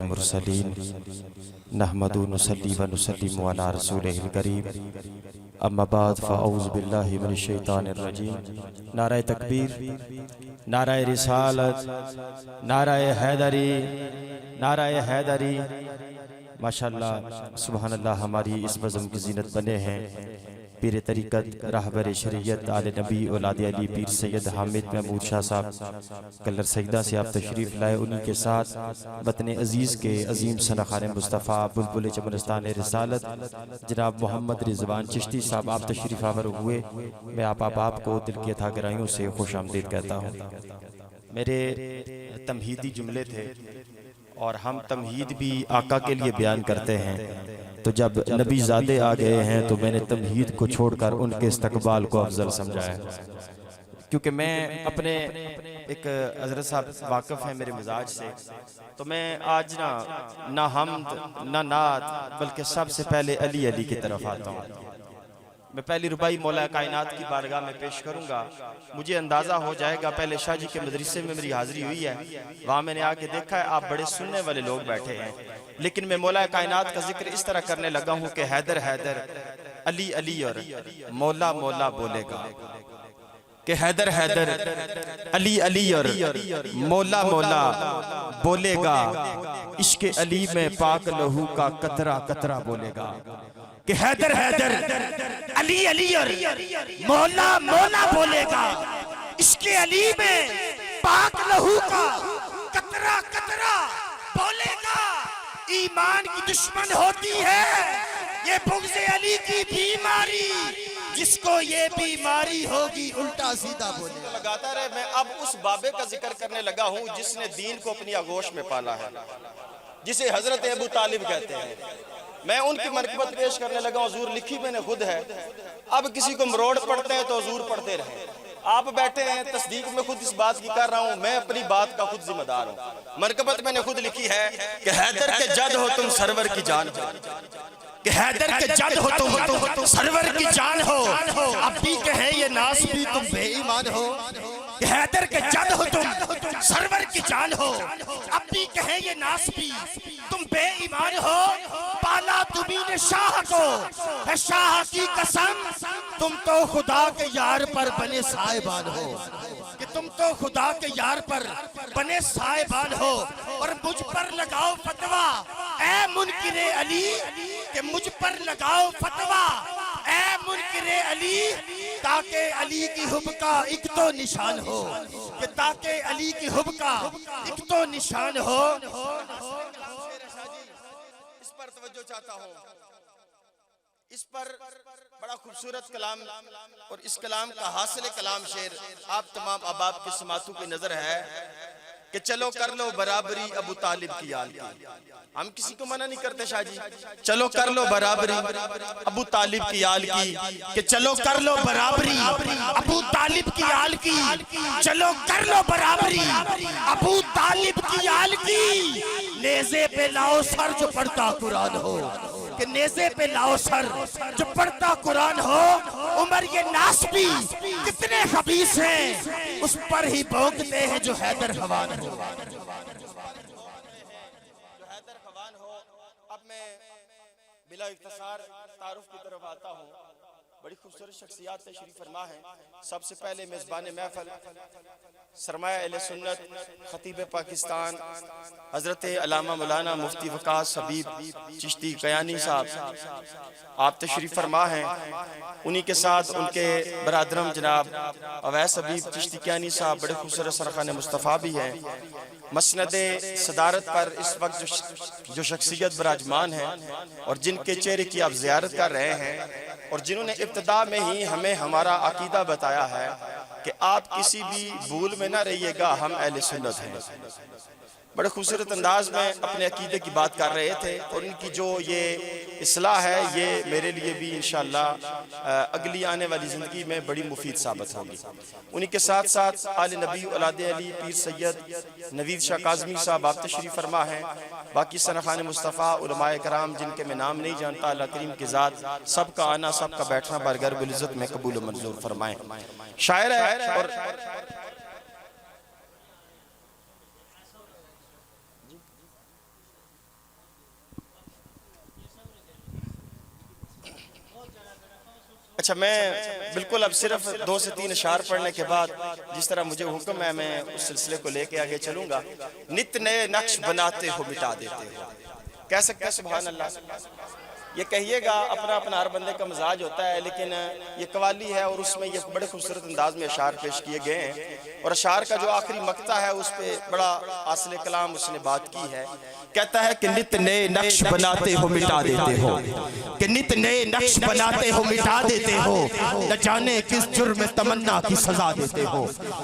मुरसलीन नहमदु नुसल्ली व नुसल्लिमु अला रसूलिहिल करीम अम्मा बाद फ़अऊज़ु बिल्लाहि मिनश शैतानिर रजीम। नाराए तकबीर, नाराए रिसालत, नाराए हैदरी, नाराए हैदरी। माशाअल्लाह सुबहानल्लाह, हमारी इस बज़म की ज़ीनत बने हैं पीर तरीक़त रहबर शरीयत आले नबी औलाद अली पीर सैयद हामिद महमूद शाह साहब कलर सईदा से आप तशरीफ़ लाए। उन्हीं के साथ वतन अज़ीज़ के अज़ीम सनख़ान मुस्तफ़ा बुलबुल चमनस्तान रिसालत जनाब मोहम्मद रिज़वान चिश्ती साहब आप तशरीफ़ आवर हुए। मैं आप को दिल की अथा गहराइयों से खुश आमदीद कहता हूँ। मेरे तमहीदी जुमले थे और हम तमहीद भी आका के लिए बयान करते हैं, तो जब नबी ज़ादे आ गए हैं तो मैंने तमहीद को छोड़कर उनके इस्तकबाल को अफजल समझा है। क्योंकि मैं अपने एक हज़रत साहब वाक़िफ़ हैं मेरे मिजाज से, तो मैं आज ना हमद ना नात बल्कि सबसे पहले अली अली की तरफ आता हूँ। मैं पहली रुबाई मौला कायनात की बारगाह में पेश करूंगा। मुझे अंदाज़ा हो जाएगा, पहले शाह जी के मदरसे में मेरी हाज़िरी हुई है, वहाँ मैंने आके देखा है आप बड़े सुनने वाले लोग बैठे हैं, लेकिन मैं मौला कायनात का जिक्र इस तरह करने लगा हूँ कि हैदर हैदर अली अली और मौला मौला बोलेगा, कि हैदर हैदर अली अली और मौला मौला बोलेगा, इश्क अली में पाक लहू का कतरा कतरा बोलेगा। कि हैदर हैदर अली अली और मौला मौला बोलेगा, इसके अली में पाक लहू का कतरा कतरा बोलेगा। ईमान की दुश्मन होती है ये बुग़्ज़ अली की बीमारी, जिसको ये बीमारी होगी उल्टा सीधा बोलेगा। लगाता रहे। मैं अब उस बाबे का जिक्र करने लगा हूँ जिसने दीन को अपनी आगोश में पाला है, जिसे हजरत अबू तालिब कहते हैं। मैं उनकी मरकबत पेश करने लगा। हुजूर लिखी मैंने खुद है, अब किसी को मरोड़ पढ़ते हैं तो हुजूर पढ़ते रहे। आप बैठे हैं, तस्दीक में खुद इस बात की कर रहा हूँ, मैं अपनी बात का खुद जिम्मेदार हूँ। मरकबत मैंने खुद लिखी है कि हैदर के जद हो तुम सरवर की जान हो, कि हैदर के जद हो तुम सरवर की जान हो, अब भी कहे ये नास भी तुम बेईमान हो। कि हैदर के जद हो तुम सरवर की जान हो, अब भी कहे ये नास भी तुम बेईमान हो। पाला तुम्ही ने शाह को है शाह की कसम, तुम तो खुदा के यार पर बने साहिबान हो, कि तुम तो खुदा के यार पर बने साहिबान हो। और मुझ पर लगाओ फतवा ए मुनकिरे अली, कि मुझ पर लगाओ फतवा ए मुनकिरे अली, ताकि अली की हुब का एक तो निशान हो, कि ताकि अली की हुब का एक तो निशान हो। इस पर तवज्जो चाहता हूँ। इस पर बड़ा खूबसूरत कलाम और इस कलाम का हासिल कलाम शेर आप तमाम अहबाब के समातों की नजर है कि चलो कर लो बराबरी अबू तालिब की आल की। हम किसी को मना नहीं करते शाह जी, चलो कर लो बराबरी अबू तालिब की आल की, कि चलो कर लो बराबरी अबू तालिब की आल की, चलो कर लो बराबरी अबू तालिब की आल की। नेज़े पे लाओ सर जो पढ़ता कुरान हो, कि नेज़े पे लाओ सर जो पढ़ता कुरान हो। उमर ये नासबी कितने खबीस हैं, उस पर ही भौंकते हैं जो हैदर खवान हो। अब मैं बिला इख्तिसार तारुफ की तरफ आता हूँ। बड़ी खूबसूरत शख्सियत तशरीफ फरमा है। सबसे पहले मेज़बान महफल सरमाया अहले सुन्नत खतीब पाकिस्तान हजरत अल्लामा मौलाना मुफ्ती वकास हबीब चिश्ती कयानी साहब आप तशरीफ फरमा हैं। उन्हीं के साथ उनके बरादरम जनाब अवैस हबीब चिश्ती कयानी साहब बड़े खूबसूरत सरखान मुस्तफ़ा भी हैं। मसनद सदारत पर इस वक्त जो शख्सियत बराजमान है और जिनके चेहरे की आप ज़ियारत कर रहे हैं और जिन्होंने इब्तिदा में ही हमें हमारा अकीदा बताया है कि आप किसी भी भूल में ना रहिएगा, हम अहले सुन्नत हैं। बड़े खूबसूरत अंदाज में अपने अकीदे की बात कर रहे थे और इनकी जो ये इस्लाह है ये मेरे लिए भी इंशाअल्लाह अगली आने वाली ज़िंदगी में बड़ी मुफीद साबित होगी। उन्हीं के साथ साथ आले नबी औलाद अली पीर सैयद नवीद शाह काज़मी साहब आप तशरीफ़ फरमा हैं। बाकी सनखान मुस्तफ़ा उलमाए कराम जिनके मैं नाम नहीं जानता, अल्लाह करीम की ज़ात सबका आना सबका बैठना बरगरबुल इज़्ज़त में कबूल मंजूर फरमाएँ। शायर है और अच्छा, मैं बिल्कुल अब सिर्फ 2 से 3 अशार पढ़ने के बाद जिस तरह मुझे हुक्म है मैं उस सिलसिले को लेके आगे चलूंगा। नित नए नक्श बनाते हो मिटा देते हो, कह सकते हैं सुभान अल्लाह। ये कहिएगा, अपना अपना हर बंदे का मिजाज होता है, लेकिन ये कवाली है और उसमें ये बड़े खूबसूरत अंदाज में अशार पेश किए गए हैं। और अशार का जो आखिरी मक्ता है उस पर बड़ा आसिल कलाम उसने बात की है। कहता है कि नित नए नक्श बनाते हो मिटा देते हो, कि नित नए नक्श बनाते हो मिटा देते हो, न जाने किस जुर्म में तमन्ना की सजा देते हो।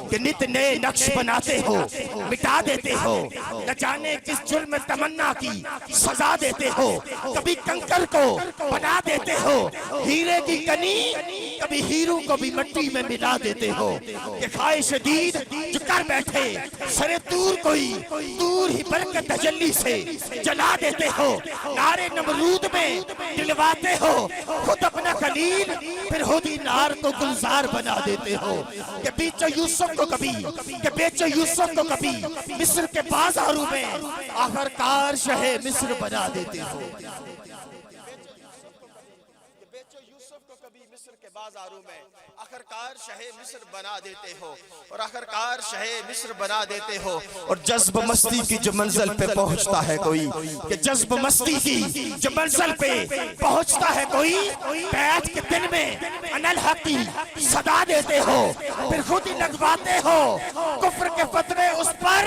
कि नित नए नक्श बनाते हो मिटा देते हो, न जाने किस जुर्म में तमन्ना की सजा देते हो। कभी कंकर को बना देते हो हीरे की कनी, कभी हीरो को भी मिट्टी में मिला देते हो। कि खाए शदीद जो कर बैठे सरे दूर कोई दूर ही बरकत तजल्ली से जला देते हो। नारे नमरूद में दिलवाते हो खुद अपना खलील, फिर होदी नार को गुलजार बना देते हो। कि बेचो यूसुफ को कभी, कि बेचो यूसुफ को कभी मिस्र के बाजारों में, आखिरकार शहे मिस्र बना देते हो। बाजारों में आखिरकार शहे मिस्र बना देते हो, और आखिरकार शहे मिस्र बना देते हो। और जज्ब मस्ती की जो मंजिल पे पहुंचता है कोई, कि जज्ब मस्ती की जो मंजिल पे पहुंचता है कोई, बैठ के दिन में अनल हक की सदा देते हो, फिर खुद ही लगवाते हो कुफ्र के फतवे उस पर,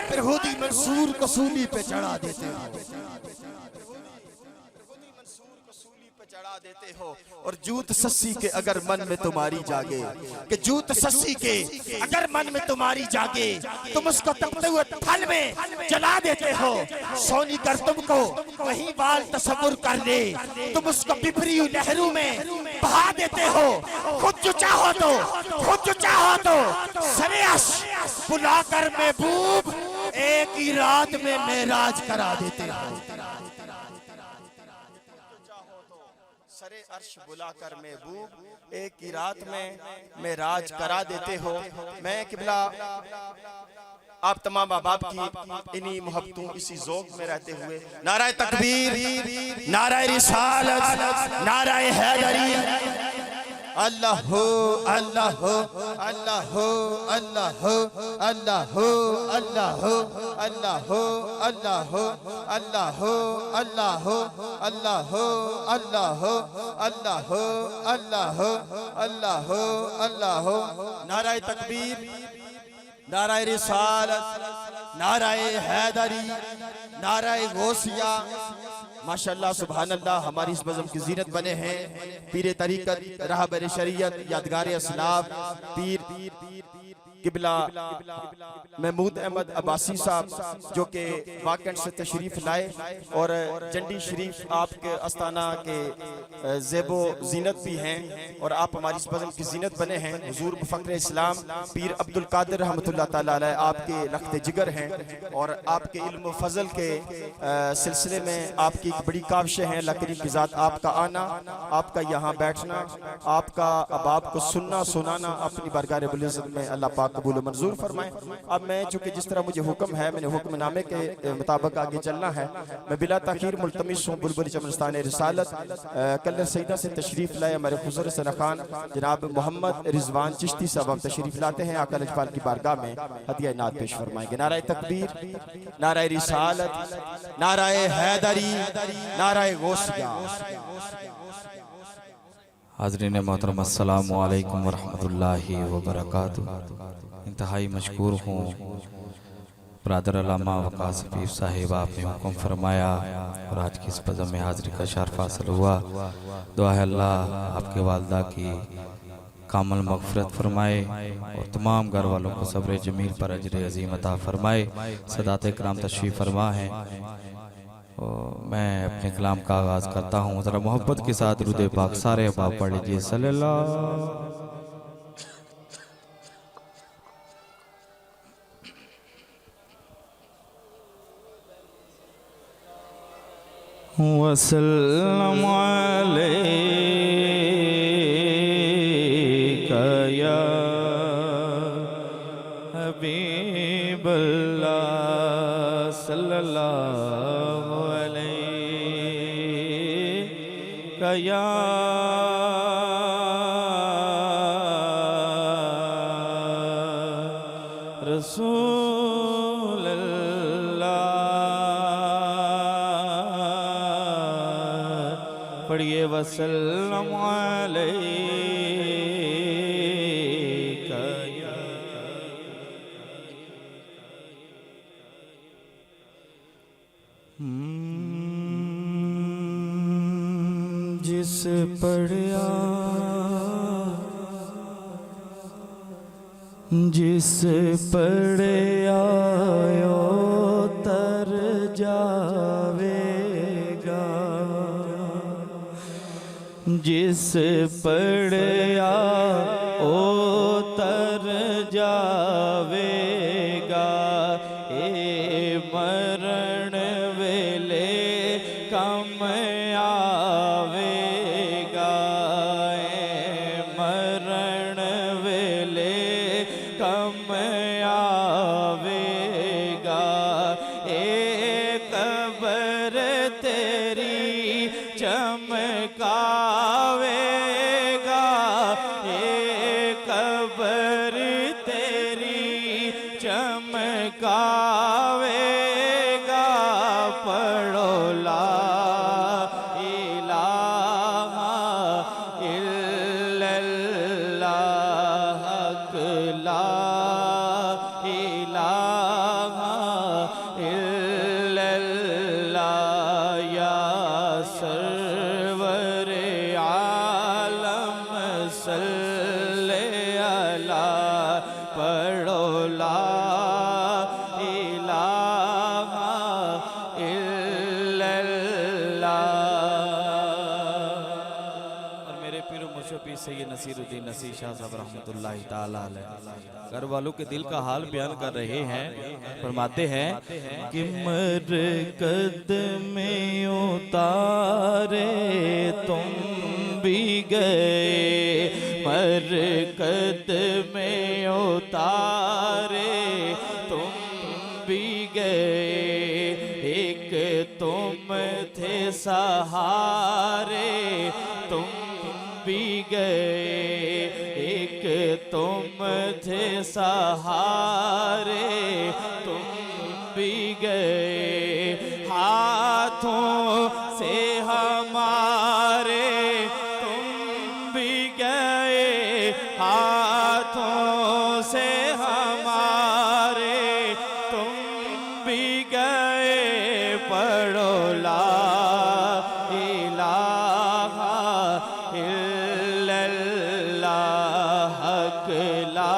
फिर खुद ही मंसूर को सूली पे चढ़ा देते हो, चढ़ा देते हो। और जूत सस्सी के अगर मन में तुम्हारी जागे, कि जूत सस्सी के अगर मन में तुम्हारी जागे, तुम उसको तपते हुए थल में जला देते हो। सोनी कर तुमको वही बाल तस्वुर कर ले, तुम उसको पिपरी लहरों में बहा देते हो। खुद जो चाहो तो, खुद जो चाहो तो सरेआश बुलाकर महबूब एक ही रात में मेराज करा देते हो। सरे अर्श बुलाकर महबूब एक ही रात में मेराज करा देते हो। मैं किबला आप तमाम अहबाब की इन्हीं मोहब्बतों इसी ज़ौक़ में रहते हुए नाराए तकबीर, नाराए रिसालत, नाराए हैदरी, अल्लाह हो अल्लाह हो अल्लाह हो अल्लाह हो अल्लाह हो अल्लाह हो अल्लाह हो अल्लाह हो अल्लाह हो अल्लाह हो अल्लाह हो अल्लाह हो अल्लाह हो अल्लाह हो अल्लाह हो अल्लाह हो। नाराए तकबीर, नाराए रिसालत, नाराए हैदरी, नाराए गौसिया। माशाअल्लाह सुभान अल्लाह, हमारी इस बज़म की ज़ीनत बने हैं पीर तरीक़त, रहबर शरीयत, यादगार असलाफ पीर किबला महमूद अहमद अब्बासी साहब, जो कि वाकंड से तशरीफ़ लाए और जंडी शरीफ आपके अस्ताना के ज़ेबो ज़ीनत भी हैं, और आप हमारी इस बज़म की ज़ीनत बने हैं। हुज़ूर मुफ़क्र इस्लाम पीर अब्दुल कादिर रहमतुल्लाह तआला अलैह आपके लख्त जिगर हैं, और आपके इल्म फजल के सिलसिले में आपकी एक बड़ी काविशें हैं। अल्लाह करीम की ज़ात आपका आना, आपका यहाँ बैठना, आपका अबाब को सुनना सुनाना अपनी बारगाह रब्बुल इज़्ज़त में अल्लाह पाक कबूल मंजूर फरमाए। अब मैं चूँकि जिस तरह मुझे हुक्म है, मैंने हुक्मनामे के मुताबिक आगे चलना है, मैं बिला ताखीर मुल्तमिस हूँ बुलबुल चमनस्तान रिसालत कल सईदा से तशरीफ़ लाए हमारे खुज़र सना खान जनाब मोहम्मद रिजवान चिश्ती साहब तशरीफ़ लाते हैं। आका लजपाल की बारगाह में हदिया नात पेश फरमाएंगे। नाराए तकबीर, नाराए रिसालत, नाराए हैदरी, नाराए गौसिया। हाज़रीन मोहतरम अस्सलामु अलैकुम वरहमतुल्लाहि वबरकातुहू। इंतहाई मशकूर हूँ ब्रदर अल्लामा वक़ास पीर साहिब, आपने हुक्म फरमाया और आज की इस बज़म में हाज़िरी का शर्फ़ हासिल हुआ। दुआ है अल्लाह आपके वालदा की कामल मग़फ़िरत फरमाए और तमाम घर वालों को सब्र जमील पर अजर अज़ीम अता फरमाए। सदात इकराम तशरीफ़ फरमा है। मैं अपने कलाम का आगाज़ करता हूँ। ज़रा मोहब्बत के साथ दुरूद पाक सारे अहबाब पढ़ लीजिए। सल्लल्लाहु वसल्लम अलैका या हबीबल्लाह सल्लल्लाहु अलैका या पढ़िए वसल्लम अलैका या जिस पढ़िया जिस पढ़े आयो तर जावेगा जिस पढ़े आओ तर जावेगा ए मरण वेले कम आवेगा ए मरण वेले कम आवेगा ए कब्र तेरी चमकावेगा ए कब्र तेरी चमकावेगा पढ़ो ला इलाहा इल्लल्लाह हक ला इलाहा इल्लल्लाह या सरवर आलम सल्ले अला पढ़ो ला इलाहा इल्लल्लाह। और मेरे पीर मुर्शिद पीर सैयद नसीरुद्दीन नसीर शाह साहब रहमतुल्लाह ताला अलैह घर वालों के दिल का हाल बयान कर रहे हैं। फरमाते हैं कि मरकद में उतारे तुम भी गए मरकद में उतारे तुम भी गए एक तुम थे सहारे तुम भी गए एक तुम थे सहारे तुम भी गए हाथों से हमारे तुम भी गए हाथों से हमारे तुम भी गए पढ़ो ला इलाहा इल्लल्लाह हक ला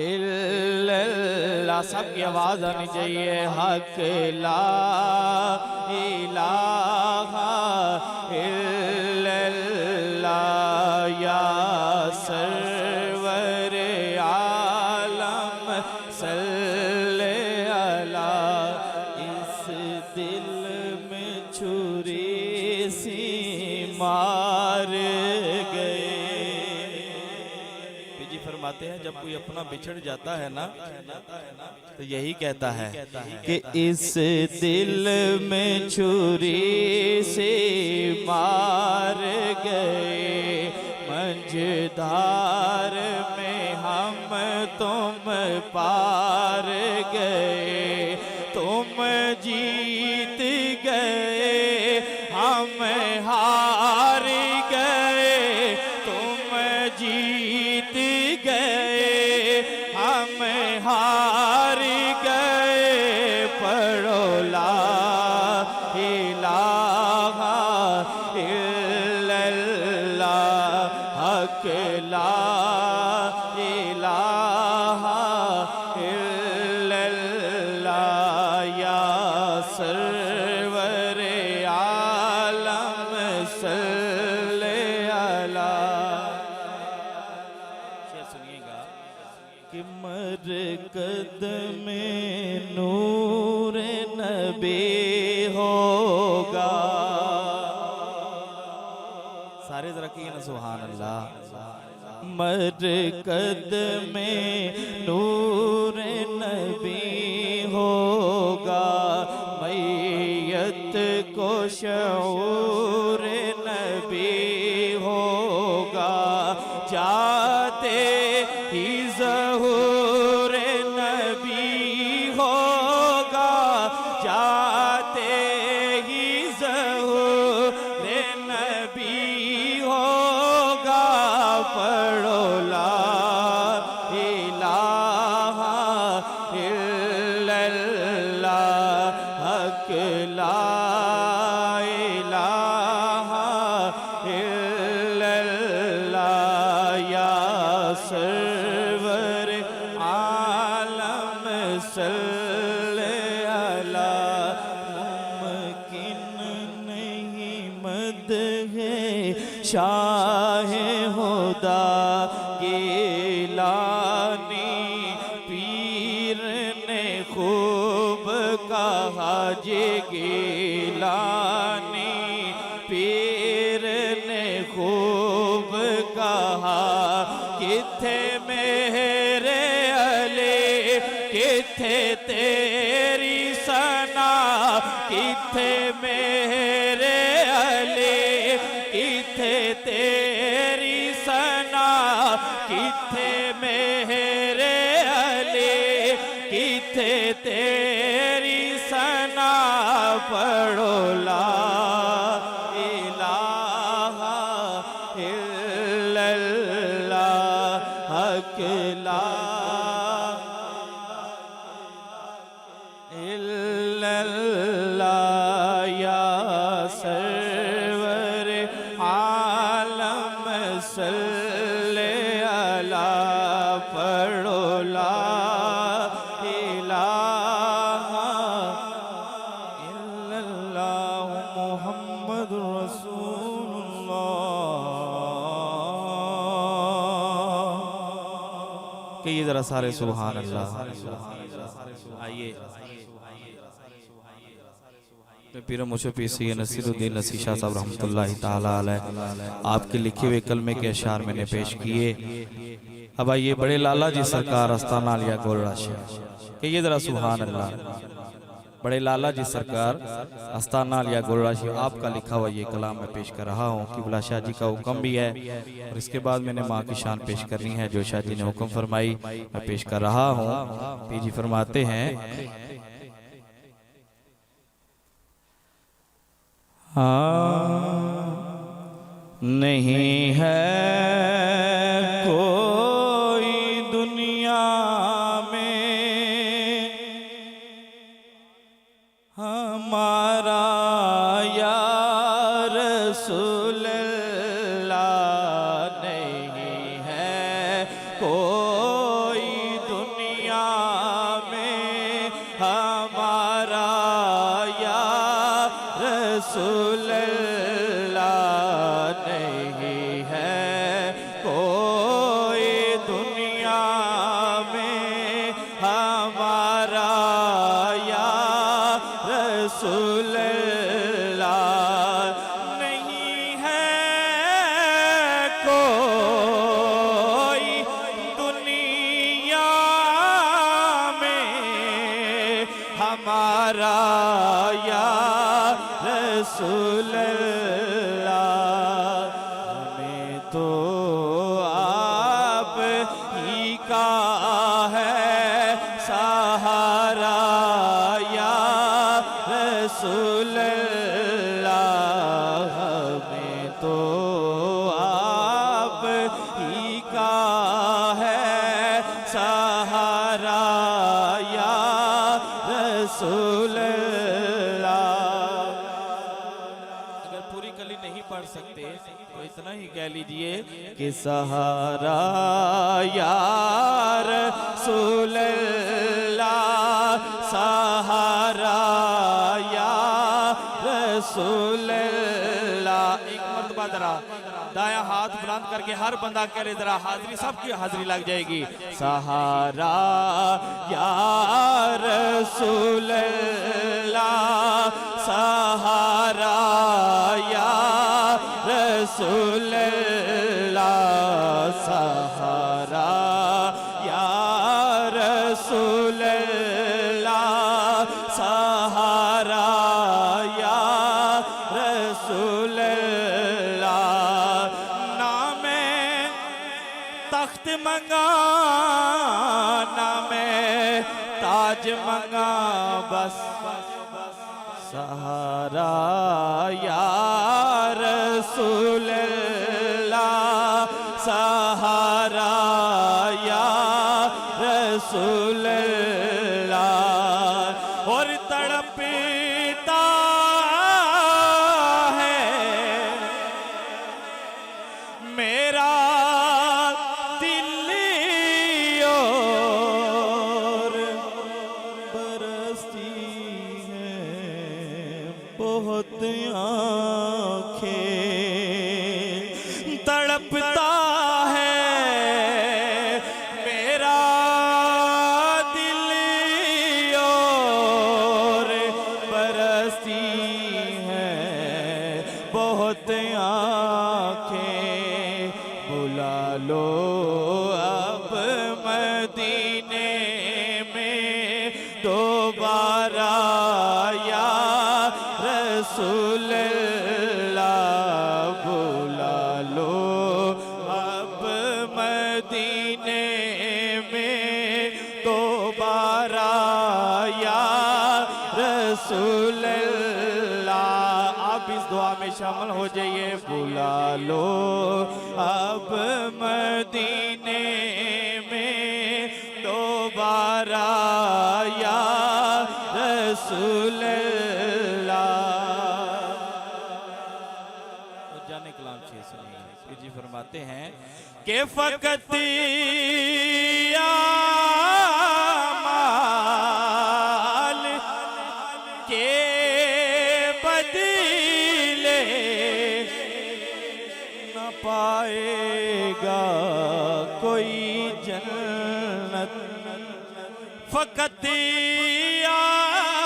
इल्लल्लाह सबकी आवाज आनी चाहिए हक ला इलाहा इल्लल्लाह या सरवर आलम सल्ले अला इस दिल में छुरी सी मार गए। जी फरमाते हैं जब कोई अपना बिछड़ जाता है ना तो यही कहता है कि इस दिल में छुरी से मार गए मंझधार में हम तुम पार गए तुम जीत गए हम हार गए तुम जीत गए हम हार गए पढ़ो ला इलाहा इल्लल्लाह हक ला इलाहा इल्लल्लाह या सरवर आलम सल्ले अला। सुनिएगा कि मरकद में नूर नबी होगा सारे जरा की ना सुभान अल्लाह मरकद में नूर नबी होगा मैयत को शऊर नबी होगा जाते ही ज़हूर नबी होगा जाते हक ला इलाहा इल्लल्लाह या सरवर आलम सल्ले अला मुमकिन नहीं मदहे शाह खुदा गिलानी पीर ने खूब कहा जे गिलानी पीर ने खूब कहा किथे मेरे अले किथे तेरी सना किथे मेरे अले किथे तेरी सना किथे मेरे अले किथे तेरी सना पढ़ो ला इलाहा इल्लल्लाह हक ला इल्लल्लाह या सरवर आलम सल्ले अला पढ़ो ला इलाहा इल्लल्लाह मुहम्मदुर रसूलुल्लाह। कहिए जरा सारे सुभान अल्लाह। आइए पीर मुशफ़ी सैयद नसीरुद्दीन नसी शाह साहब रहमतुल्लाहि ताला अलैह आपके लिखे हुए कलमे के अशार मैंने पेश किए। अब आइए बड़े लाला जी सरकार अस्ताना लिया गोलराशि कहिए जरा सुभान अल्लाह। बड़े लाला जी सरकार अस्ताना लिया गोलराशि आपका लिखा हुआ ये कलाम मैं पेश कर रहा हूँ। किबला शाह जी का हुक्म भी है और इसके बाद मैंने माँ की शान पेश करनी है जो शाह जी ने हुक्म फरमाई मैं पेश कर रहा हूँ। पी जी फरमाते हैं नहीं है कोई दुनिया में हमारा या रसूल अल्लाह नहीं है कोई दुनिया में हमारा या रसूल अल्लाह नहीं है कोई दुनिया में हमारा या रसूल अल्लाह नहीं है कोई दुनिया में हमारा या रसूल अल्लाह। हमें तो आप ही का है सहारा या रसूल अल्लाह। हमें तो आप ही का है सहारा या रसूल पढ़ सकते तो इतना ही कह लीजिए कि सहारा यार रसूल अल्लाह सहारा यार रसूल अल्लाह। एक मर्तबा जरा दाया हाथ बुलंद करके हर बंदा करे जरा हाजिरी सबकी हाजिरी लग जाएगी। सहारा यार रसूल अल्लाह सहारा रसूल अल्लाह सहारा या रसूल अल्लाह सहारा या रसूल अल्लाह। नाम तख्त मंगा नाम ताज मंगा बस सहारा या रसूल अल्लाह सहारा या रसूल अल्लाह। और तड़प बरसती हैं बहुत आँखें, तड़पता है मेरा दिल और बरसती हैं बहुत आँखें। बुला लो अब मदीने में दोबारा या रसूल अल्लाह। बुला लो अब मदीने में दोबारा या रसूल अल्लाह। आप इस दुआ में शामिल हो जाइए। बुला लो अब मदीने में दोबारा या रसूल अल्लाह। तो जाने कलाम छे सुनिए। फिर जी फरमाते हैं कि फकत आमाल के बदले न पाएगा कोई जन्नत। फकत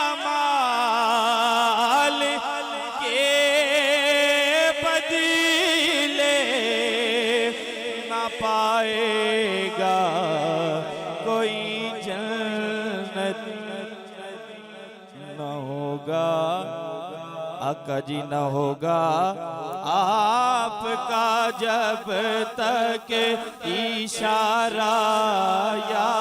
आमाल के बदले न पाएगा कोई जन्नत। न होगा आका जी न होगा आपका जब तक इशारा या